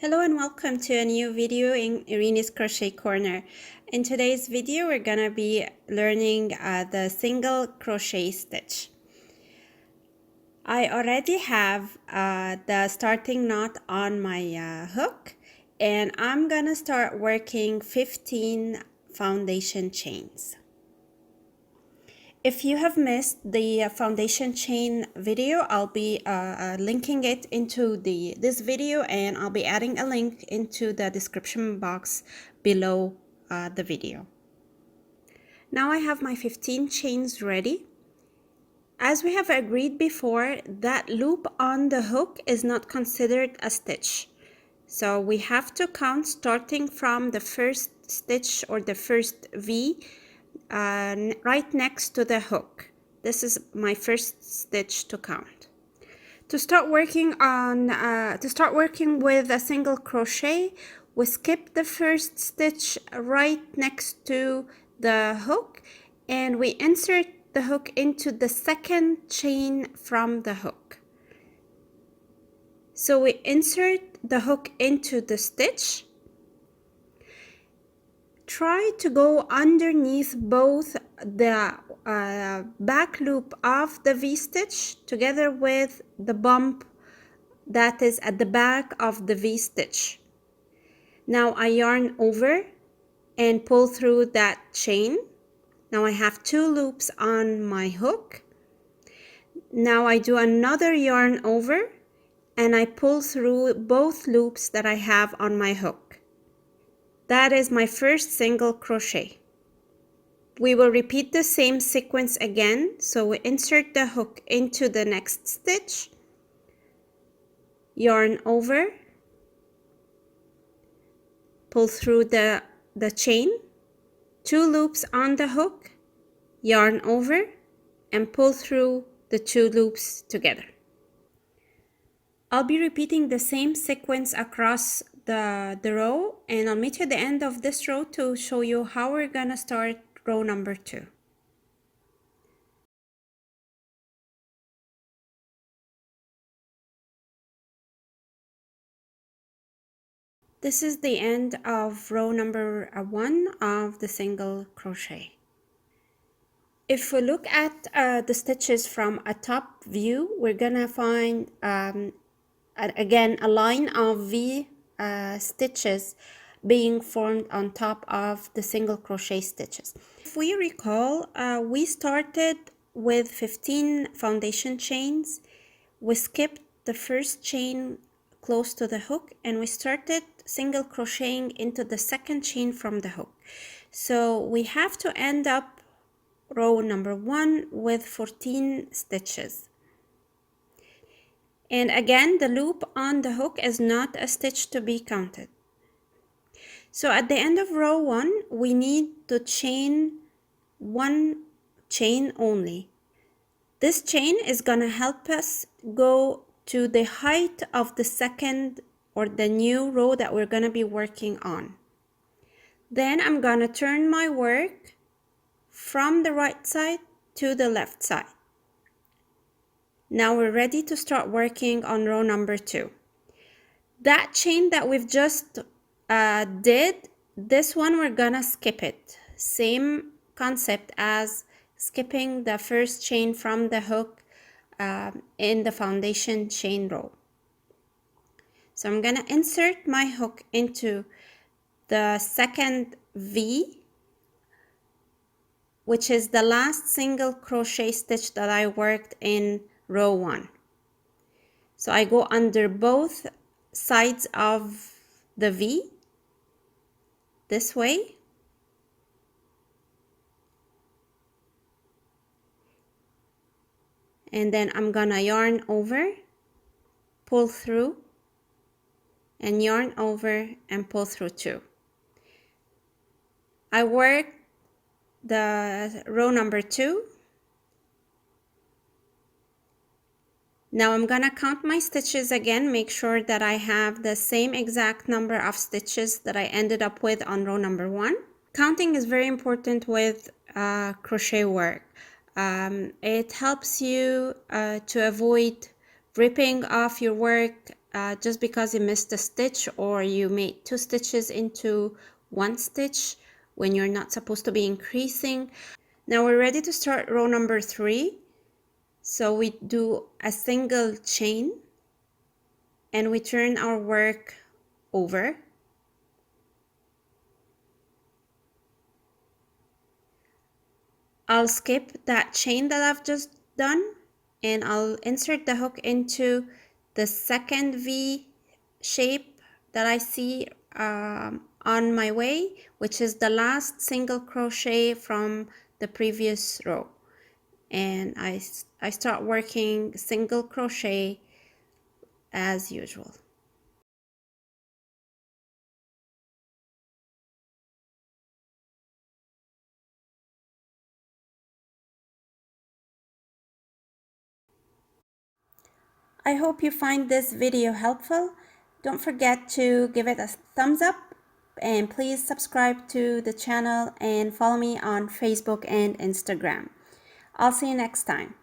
Hello and welcome to a new video in Irina's Crochet Corner. In today's video we're gonna be learning the single crochet stitch. I already have the starting knot on my hook, and I'm gonna start working 15 foundation chains. If you have missed the foundation chain video, I'll be linking it into this video, and I'll be adding a link into the description box below the video. Now I have my 15 chains ready. As we have agreed before, that loop on the hook is not considered a stitch. So we have to count starting from the first stitch or the first V right next to the hook. This is my first stitch to count. To start working with a single crochet, we skip the first stitch right next to the hook, and we insert the hook into the second chain from the hook. So we insert the hook into the stitch. Try to go underneath both the back loop of the V-stitch together with the bump that is at the back of the V-stitch. Now I yarn over and pull through that chain. Now I have 2 loops on my hook. Now I do another yarn over and I pull through both loops that I have on my hook. That is my first single crochet. We will repeat the same sequence again. So we insert the hook into the next stitch, yarn over, pull through the chain, 2 loops on the hook, yarn over, and pull through the 2 loops together. I'll be repeating the same sequence across the row, and I'll meet you at the end of this row to show you how we're gonna start row number 2. This is the end of row number 1 of the single crochet. If we look at the stitches from a top view, we're gonna find again a line of V stitches being formed on top of the single crochet stitches. If we recall, we started with 15 foundation chains. We skipped the first chain close to the hook and we started single crocheting into the second chain from the hook. So we have to end up row number 1 with 14 stitches. And again, the loop on the hook is not a stitch to be counted. So at the end of row 1, we need to chain 1 chain only. This chain is gonna help us go to the height of the second or the new row that we're gonna be working on. Then I'm gonna turn my work from the right side to the left side. Now we're ready to start working on row number 2. That chain that we've just did, this one we're gonna skip it. Same concept as skipping the first chain from the hook in the foundation chain row. So I'm gonna insert my hook into the second V, which is the last single crochet stitch that I worked in row 1. So I go under both sides of the V this way, and then I'm gonna yarn over, pull through, and yarn over and pull through 2. I work the row number 2. Now I'm gonna count my stitches again, make sure that I have the same exact number of stitches that I ended up with on row number 1. Counting is very important with crochet work. It helps you to avoid ripping off your work just because you missed a stitch or you made 2 stitches into 1 stitch when you're not supposed to be increasing. Now we're ready to start row number 3. So we do a single chain and we turn our work over. I'll skip that chain that I've just done and I'll insert the hook into the second V shape that I see on my way, which is the last single crochet from the previous row. And I start working single crochet as usual. I hope you find this video helpful. Don't forget to give it a thumbs up and please subscribe to the channel and follow me on Facebook and Instagram. I'll see you next time.